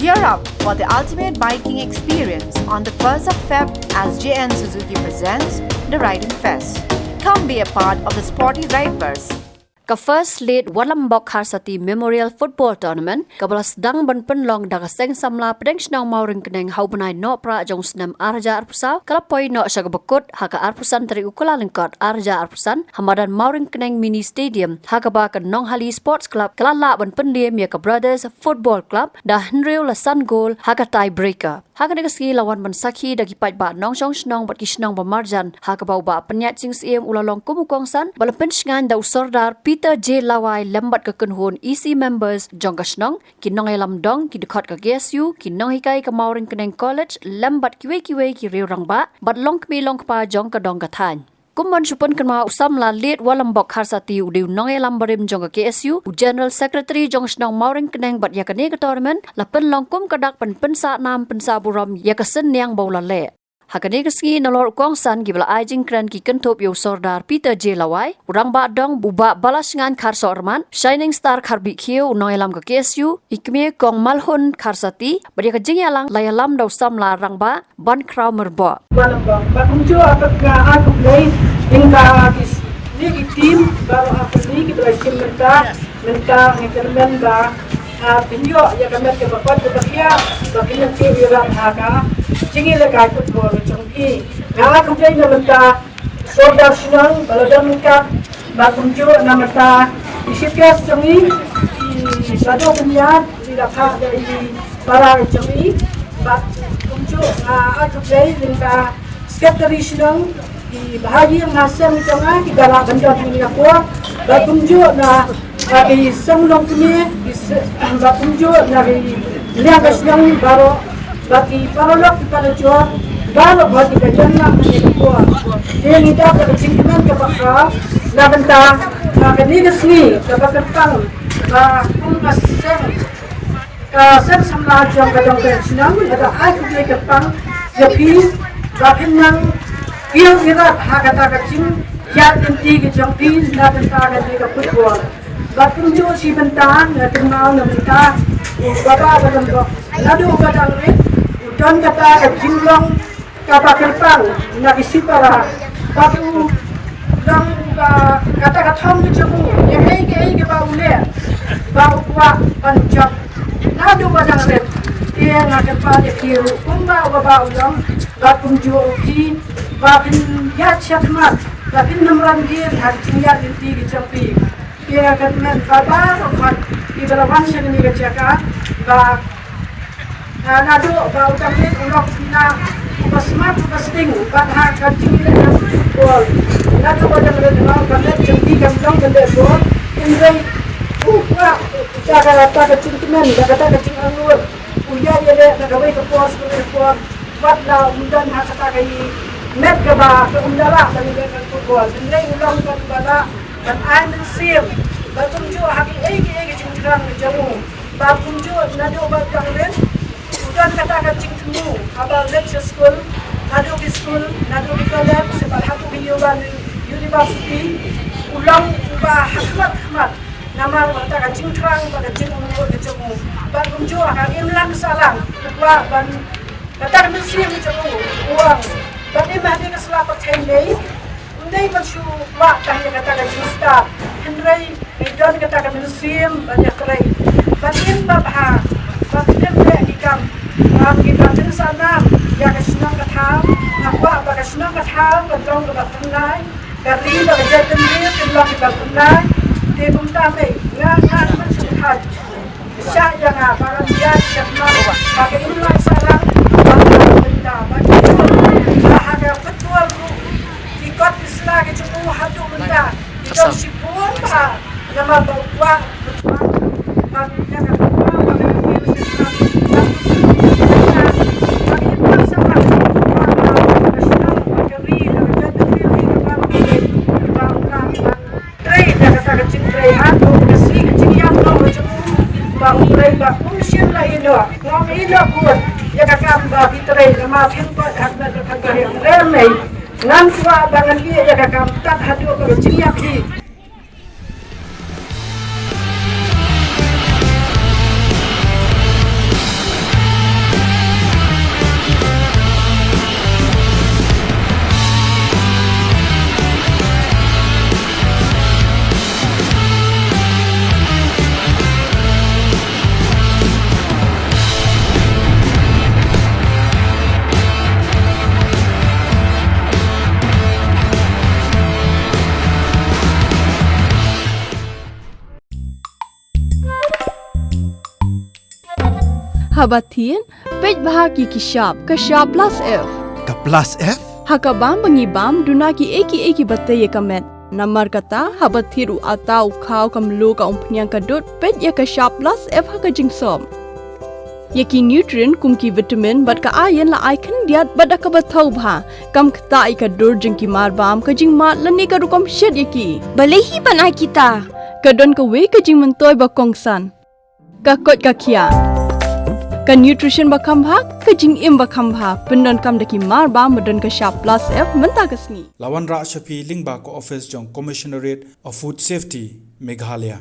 Gear up for the ultimate biking experience on the 1st of Feb as JN Suzuki presents the Riding Fest. Come be a part of the sporty Rideverse. Ka first lead Walambok Harsati Memorial Football Tournament kabalas dang ban penlong daga seng samla pedeng snang mauring keneng haubanai no pra jong senam arja arpusau kalapoi no sagabakut haka arpusan teri ukula lengkot arja arpusan hamadan mauring keneng mini stadium haka ba ka Nong Hali Sports Club kalala ban pendiem ya ka Brothers Football Club dah Henry Lasan goal haka tie breaker haka negasi lawan ban sakhi dagi pat ba nong jong snong bat kisnong ba marjan haka ba ba penyat sing siem ulalong kumukongsan balapen sngan da usordar Peter J. Lawai lembat ke kenhun EC members jong kasnong kinong ay lamdong ki dekat ke GSU kinong hikai ke Mauring Keneng College lembat kiwe ki riurang ba bat long kmi long pa jong ke dong kathan Kumon supon kenma usam la lead Walambok Harsati udiu nong ay lambarim jong ke GSU General Secretary jong snong Mauring Keneng bat ya kene ke tournament la pen long kum kadak pen pensa nam pensa buram ya ke sen yang baula le Hakane keski nolor kongsan gibla ajing kran ki kentop yo sordar Peter J. Lawai urang ba dong buba balas ngan khar sorman Shining Star kharbi khiu noilam ka KSU ikme kong malhun kharsati bari ka jingyalang layalam daw samla rangba ban kraw merbo Walambok bakumjo apat nga aku lay hingga kis ni team baru aku ni kita sim menta ngekermen ba pinyo ya kamet ke bapat ke bakia bakia ke wirang haka jingi le kai football chongki nga aku play na menta sordar sinang baladam ka bakumjo na menta isipias chongi bado punya tidak hak dari para chongi bakumjo aku play hingga secretary sinang di bahagi yang nasem chonga di dalam bandar dunia ko bakumjo na di semulong kini bakumjo na di liagas yang baru bagi parolok kepada jual baru bagi kajian ni kuat dia tidak pada cingkiran kepakar na bentang na kenigas ni kepakar kumpas sen samla jong kadang senang ada aku boleh kepang jadi bagi nang irat hakata kacing ya inti ke jong pin na bentang ke football bakumjo si bentang na kenal na bentang bapa badang ko ladu badang ni dan kata jinglong kapal kerpang nak isi para batu dan kata thom ke jamu yang ai ke bau le bau wa pancap nadu badang red dia nak kapal ke kiru kumba wa bau dong batum joki batin ya chakmat batin namran dia har tinggal di jampi dia kata baba kat di balawan sini ke jaga ba nado ba utamit ulok na pasmat pasting badha kacing na bol nado ba jang red na kamet jengki kamdong gede bol indai wa jaga rata kacing temen jaga kacing angur uya ye le na gawe ke pos ke pos bat la undan ha kata kai net ke ba ke undala dan ke bol indai ulong ke bala dan I'm sim batum jo haki ege cingkrang jamu batum jo nado ba jang red dan kata kacing temu abal lecture school nado di school nado di college sebab hatu biyuban university ulang ubah hikmat nama kata kacing terang pada kacing umur kecemu batum jo akan imlang salang wa ban kata musim kecemu uang ban imah di keselapat hendai undai masyu wa kahya kata kacing start hendai dan kata musim banyak kerai ban imah bah batin ikam kita tin sana ya kesenang katham ngapa ba kesenang katham kadong ka tunai kari ba jatem dia tinlok ka tunai te bumta me nga man sukhat sya ya nga para dia chakma ba ke ulai sarang ba benda ba haga betul ikot isla ke cukup hatu benda ikot sipur ba nama bawa ba nya ka ngong ilo pun ya kakam ba fitre ma phin pa hakna ka ka rem nei ngan kwa bangan ki ya kakam tat hadu ko chiya ki Habatin, pej bahagi kishap, kashap plus F. Ka plus F? Hakabam bangibam dunaki eki bataya kamet. Namar kata habatiru atau kau kamlu ka umpnyang kadut pej ya kashap plus F hakajingsom. Yaki nutrient kumki vitamin bat ka ayan la icon diat bada ka batau bha kam kta ika dur jingki marbam ka jingmat lani ka rukom shed yaki Balehi panai kita. kadon ka we ka jing mentoy ba kongsan ka kot ka kia ka nutrition ba kambha ka jing im ba kambha pendon kam daki marbam medon ka sharp plus F menta ka sni Lawan Rak Shafi Lingba ko office jong Commissionerate of Food Safety Meghalaya